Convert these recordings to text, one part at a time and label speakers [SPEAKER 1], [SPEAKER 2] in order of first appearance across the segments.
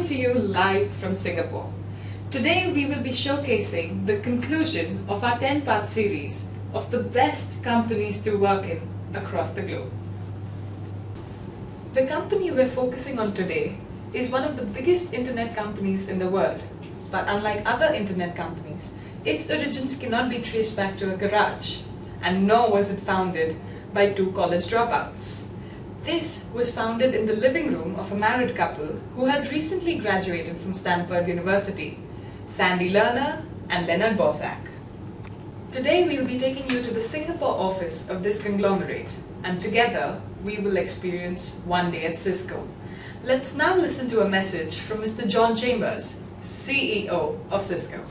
[SPEAKER 1] to you live from Singapore. Today we will be showcasing the conclusion of our 10-part series of the best companies to work in across the globe. The company we're focusing on today is one of the biggest internet companies in the world, but unlike other internet companies, its origins cannot be traced back to a garage, and nor was it founded by two college dropouts. This was founded in the living room of a married couple who had recently graduated from Stanford University, Sandy Lerner and Leonard Bozak. Today we'll be taking you to the Singapore office of this conglomerate, and together we will experience one day at Cisco. Let's now listen to a message from Mr. John Chambers, CEO of Cisco.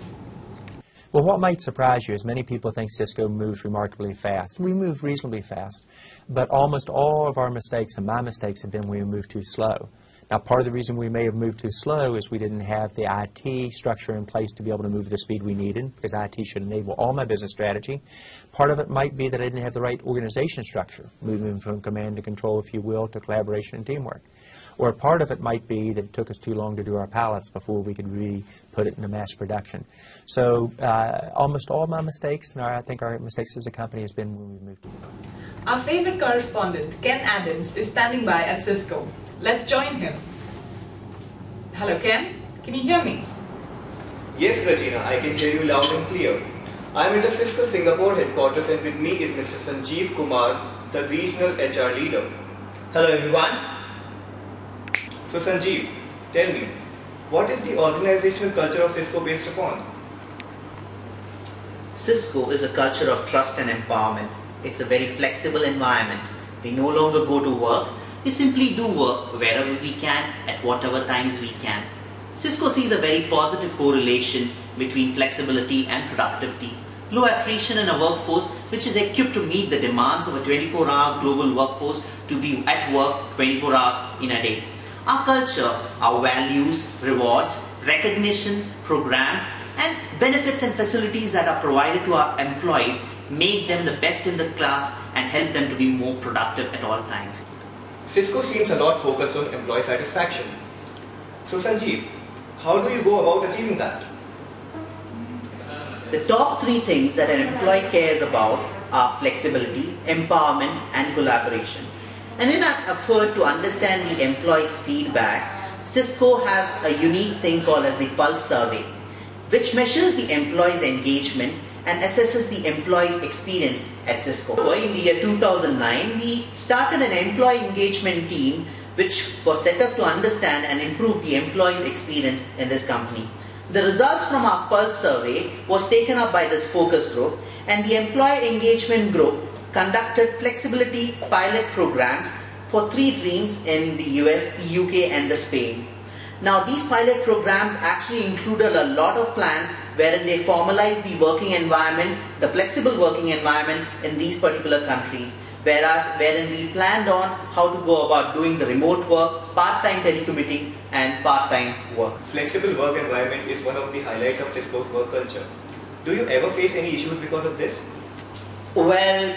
[SPEAKER 2] Well, what might surprise you is many people think Cisco moves remarkably fast. We move reasonably fast, but almost all of our mistakes, and my mistakes, have been when we move too slow. Now, part of the reason we may have moved too slow is we didn't have the IT structure in place to be able to move the speed we needed, because IT should enable all my business strategy. Part of it might be that I didn't have the right organization structure, moving from command to control, if you will, to collaboration and teamwork. Or part of it might be that it took us too long to do our pilots before we could really put it into mass production. So almost all my mistakes, and I think our mistakes as a company, has been when we moved to.
[SPEAKER 1] Our favorite correspondent, Ken Adams, is standing by at Cisco. Let's join him. Hello, Ken. Can you hear me?
[SPEAKER 3] Yes, Regina, I can hear you loud and clear. I am at the Cisco Singapore headquarters, and with me is Mr. Sanjeev Kumar, the regional HR leader.
[SPEAKER 4] Hello, everyone.
[SPEAKER 3] So Sanjeev, tell me, what is the organizational culture of Cisco based upon?
[SPEAKER 4] Cisco is a culture of trust and empowerment. It's a very flexible environment. We no longer go to work. We simply do work wherever we can, at whatever times we can. Cisco sees a very positive correlation between flexibility and productivity. Low attrition in a workforce which is equipped to meet the demands of a 24-hour global workforce to be at work 24 hours in a day. Our culture, our values, rewards, recognition, programs, and benefits and facilities that are provided to our employees make them the best in the class and help them to be more productive at all times.
[SPEAKER 3] Cisco seems a lot focused on employee satisfaction. So Sanjeev, how do you go about achieving that?
[SPEAKER 4] The top three things that an employee cares about are flexibility, empowerment, and collaboration. And in an effort to understand the employee's feedback, Cisco has a unique thing called as the Pulse Survey, which measures the employee's engagement and assesses the employee's experience at Cisco. In the year 2009, we started an employee engagement team which was set up to understand and improve the employee's experience in this company. The results from our Pulse Survey was taken up by this focus group, and the employee engagement group conducted flexibility pilot programs for 3 teams in the US, the UK and the Spain. Now these pilot programs actually included a lot of plans wherein they formalized the working environment, the flexible working environment in these particular countries, wherein we planned on how to go about doing the remote work, part-time telecommuting and part-time work.
[SPEAKER 3] Flexible work environment is one of the highlights of Cisco's work culture. Do you ever face any issues because of this?
[SPEAKER 4] Well,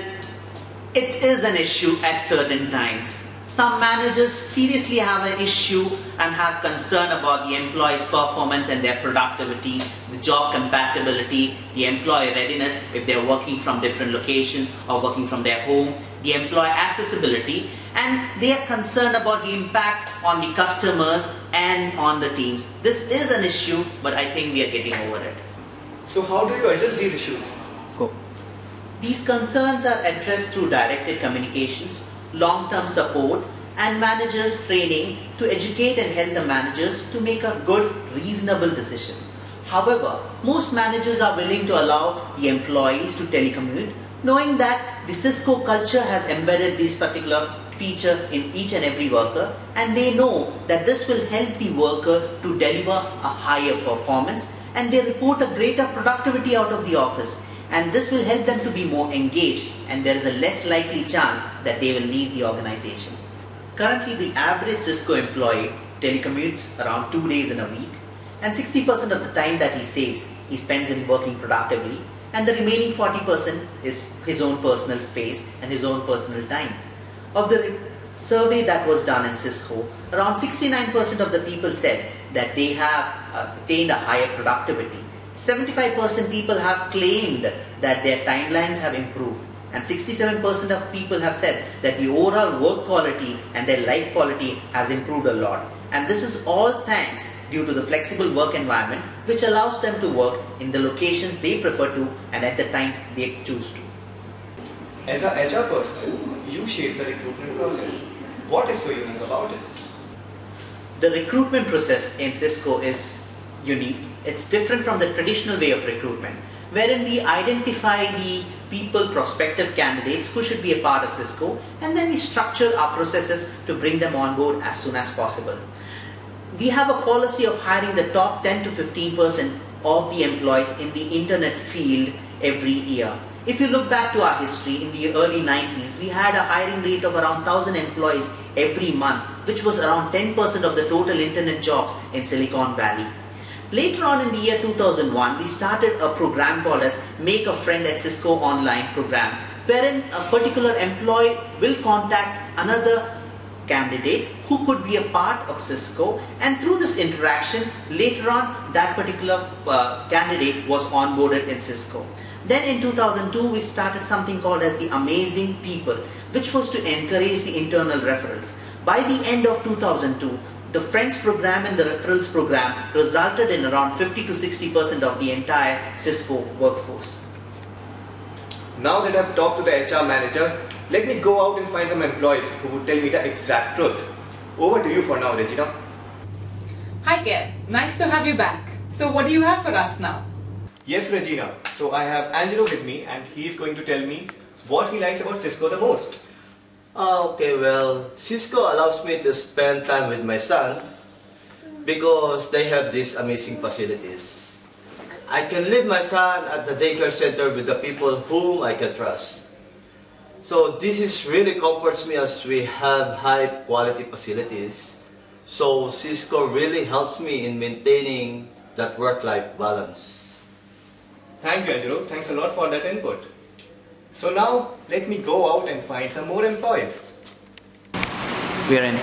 [SPEAKER 4] it is an issue at certain times. Some managers seriously have an issue and have concern about the employee's performance and their productivity, the job compatibility, the employee readiness if they're working from different locations or working from their home, the employee accessibility, and they are concerned about the impact on the customers and on the teams. This is an issue, but I think we are getting over it.
[SPEAKER 3] So how do you address these issues?
[SPEAKER 4] These concerns are addressed through directed communications, long-term support, and managers training to educate and help the managers to make a good, reasonable decision. However, most managers are willing to allow the employees to telecommute, knowing that the Cisco culture has embedded this particular feature in each and every worker, and they know that this will help the worker to deliver a higher performance, and they report a greater productivity out of the office. And this will help them to be more engaged, and there is a less likely chance that they will leave the organization. Currently, the average Cisco employee telecommutes around 2 days in a week, and 60% of the time that he saves, he spends in working productively, and the remaining 40% is his own personal space and his own personal time. Of the survey that was done in Cisco, around 69% of the people said that they have attained a higher productivity. 75% people have claimed that their timelines have improved, and 67% of people have said that the overall work quality and their life quality has improved a lot. And this is all thanks due to the flexible work environment, which allows them to work in the locations they prefer to and at the times they choose to.
[SPEAKER 3] As a HR person, you shape the recruitment process. What is so unique about it?
[SPEAKER 4] The recruitment process in Cisco is unique. It's different from the traditional way of recruitment, wherein we identify the people, prospective candidates who should be a part of Cisco, and then we structure our processes to bring them on board as soon as possible. We have a policy of hiring the top 10 to 15% of the employees in the internet field every year. If you look back to our history, in the early 90s, we had a hiring rate of around 1,000 employees every month, which was around 10% of the total internet jobs in Silicon Valley. Later on in the year 2001, we started a program called as Make a Friend at Cisco Online program, wherein a particular employee will contact another candidate who could be a part of Cisco, and through this interaction, later on that particular candidate was onboarded in Cisco. Then in 2002, we started something called as the Amazing People, which was to encourage the internal referrals. By the end of 2002, the Friends program and the Referrals program resulted in around 50 to 60% of the entire Cisco workforce.
[SPEAKER 3] Now that I've talked to the HR manager, let me go out and find some employees who would tell me the exact truth. Over to you for now, Regina.
[SPEAKER 1] Hi Ken, nice to have you back. So what do you have for us now?
[SPEAKER 3] Yes, Regina. So I have Angelo with me and he's going to tell me what he likes about Cisco the most.
[SPEAKER 5] Okay, well, Cisco allows me to spend time with my son because they have these amazing facilities. I can leave my son at the daycare center with the people whom I can trust. So this is really comforts me as we have high quality facilities. So Cisco really helps me in maintaining that work-life balance.
[SPEAKER 3] Thank you, Angelo. Thanks a lot for that input. So now, let me go out and find some more employees.
[SPEAKER 4] We're in.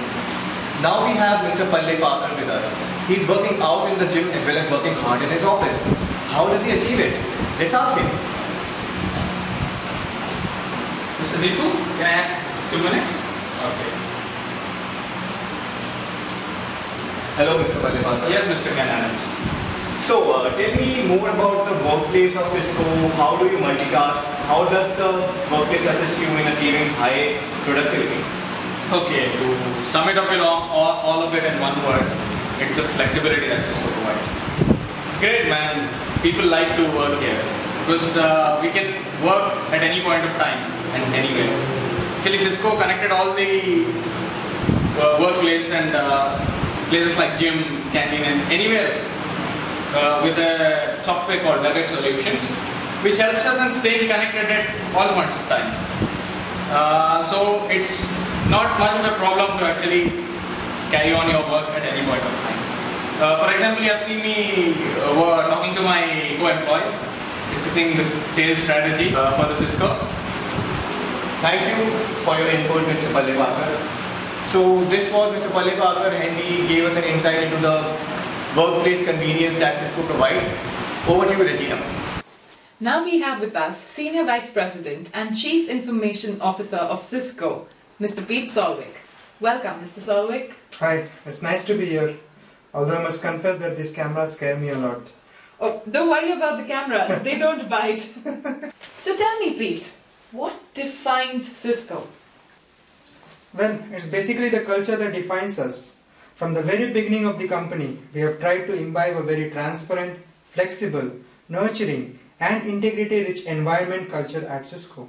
[SPEAKER 3] Now we have Mr. Palle Parker with us. He's working out in the gym as well as working hard in his office. How does he achieve it? Let's ask him.
[SPEAKER 6] Mr. Deepu, can I have 2 minutes? Okay.
[SPEAKER 3] Hello, Mr. Palle Parker.
[SPEAKER 6] Yes, Mr. Ken Adams.
[SPEAKER 3] So, tell me more about the workplace of Cisco. How do you multitask? How does the workplace assist you in achieving high productivity?
[SPEAKER 6] Okay, to sum it up in all of it in one word, it's the flexibility that Cisco provides. It's great, man. People like to work here because we can work at any point of time and anywhere. Actually, Cisco connected all the workplaces and places like gym, canteen, and anywhere with a software called WebEx Solutions, which helps us in staying connected at all points of time. So it's not much of a problem to actually carry on your work at any point of time. For example, you have seen me talking to my co-employee, discussing this sales strategy for the Cisco.
[SPEAKER 3] Thank you for your input, Mr. Palle Parker. So this was Mr. Palle Parker and he gave us an insight into the workplace convenience that Cisco provides. Over to you, Regina.
[SPEAKER 1] Now we have with us Senior Vice President and Chief Information Officer of Cisco, Mr. Pete Solvik. Welcome, Mr. Solvik.
[SPEAKER 7] Hi, it's nice to be here. Although I must confess that these cameras scare me a lot.
[SPEAKER 1] Oh, don't worry about the cameras, they don't bite. So tell me, Pete, what defines Cisco?
[SPEAKER 7] Well, it's basically the culture that defines us. From the very beginning of the company, we have tried to imbibe a very transparent, flexible, nurturing, and integrity-rich environment culture at Cisco.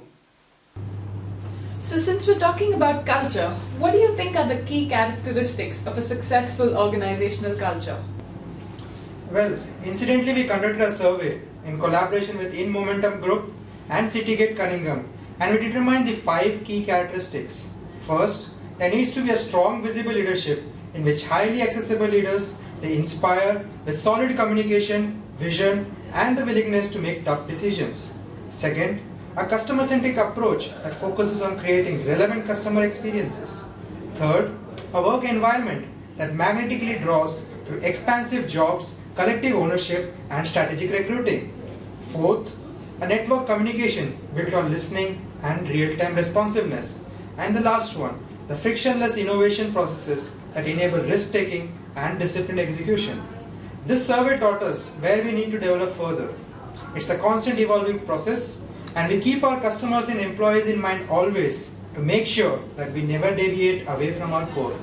[SPEAKER 1] So since we're talking about culture, what do you think are the key characteristics of a successful organizational culture?
[SPEAKER 7] Well, incidentally, we conducted a survey in collaboration with In Momentum Group and Citygate Cunningham, and we determined the 5 key characteristics. First, there needs to be a strong visible leadership in which highly accessible leaders, they inspire with solid communication, vision, and the willingness to make tough decisions. Second, a customer-centric approach that focuses on creating relevant customer experiences. Third, a work environment that magnetically draws through expansive jobs, collective ownership, and strategic recruiting. Fourth, a network communication built on listening and real-time responsiveness. And the last one, the frictionless innovation processes that enable risk-taking and disciplined execution. This survey taught us where we need to develop further. It's a constant evolving process, and we keep our customers and employees in mind always to make sure that we never deviate away from our core.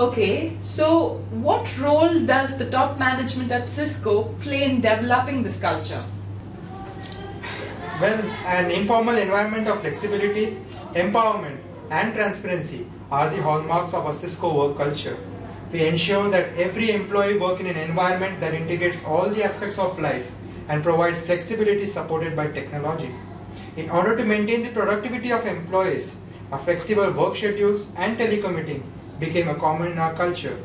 [SPEAKER 1] Okay, so what role does the top management at Cisco play in developing this culture?
[SPEAKER 7] Well, an informal environment of flexibility, empowerment, and transparency are the hallmarks of a Cisco work culture. We ensure that every employee works in an environment that integrates all the aspects of life and provides flexibility supported by technology. In order to maintain the productivity of employees, a flexible work schedules and telecommuting became a common in our culture.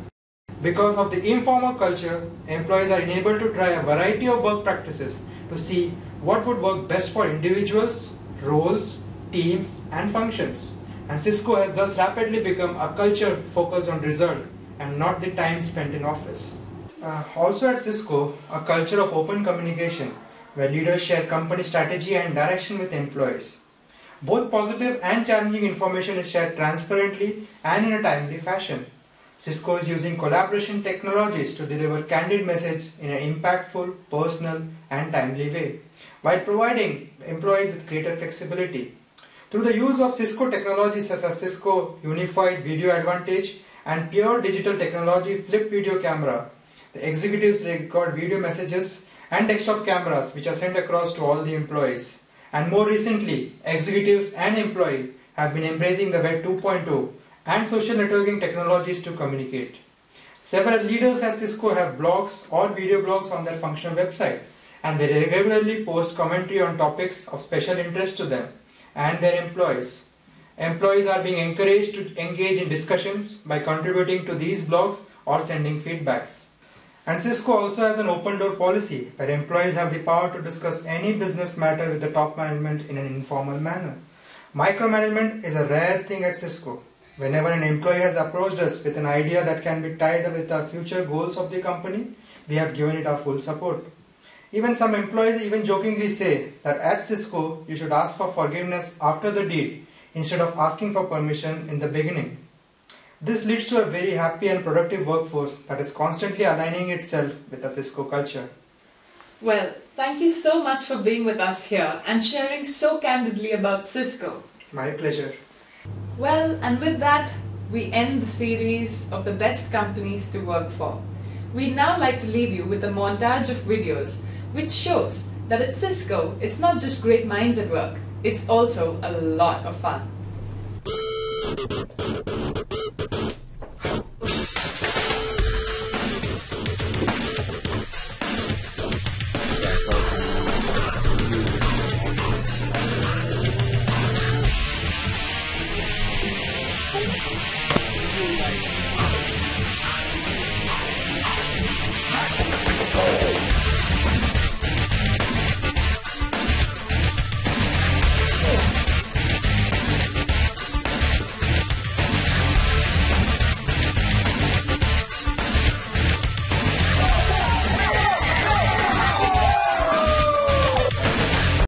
[SPEAKER 7] Because of the informal culture, employees are enabled to try a variety of work practices to see what would work best for individuals, roles, teams, and functions. And Cisco has thus rapidly become a culture focused on result and not the time spent in office. Also at Cisco, a culture of open communication where leaders share company strategy and direction with employees. Both positive and challenging information is shared transparently and in a timely fashion. Cisco is using collaboration technologies to deliver candid message in an impactful, personal, and timely way, while providing employees with greater flexibility. Through the use of Cisco technologies such as Cisco Unified Video Advantage and Pure Digital Technology Flip Video Camera, the executives record video messages and desktop cameras which are sent across to all the employees. And more recently, executives and employees have been embracing the Web 2.0 and social networking technologies to communicate. Several leaders at Cisco have blogs or video blogs on their functional website, and they regularly post commentary on topics of special interest to them and their employees. Employees are being encouraged to engage in discussions by contributing to these blogs or sending feedbacks. And Cisco also has an open door policy where employees have the power to discuss any business matter with the top management in an informal manner. Micromanagement is a rare thing at Cisco. Whenever an employee has approached us with an idea that can be tied with our future goals of the company, we have given it our full support. Even some employees even jokingly say that at Cisco, you should ask for forgiveness after the deed instead of asking for permission in the beginning. This leads to a very happy and productive workforce that is constantly aligning itself with the Cisco culture.
[SPEAKER 1] Well, thank you so much for being with us here and sharing so candidly about Cisco.
[SPEAKER 7] My pleasure.
[SPEAKER 1] Well, and with that, we end the series of the best companies to work for. We'd now like to leave you with a montage of videos which shows that at Cisco, it's not just great minds at work, it's also a lot of fun.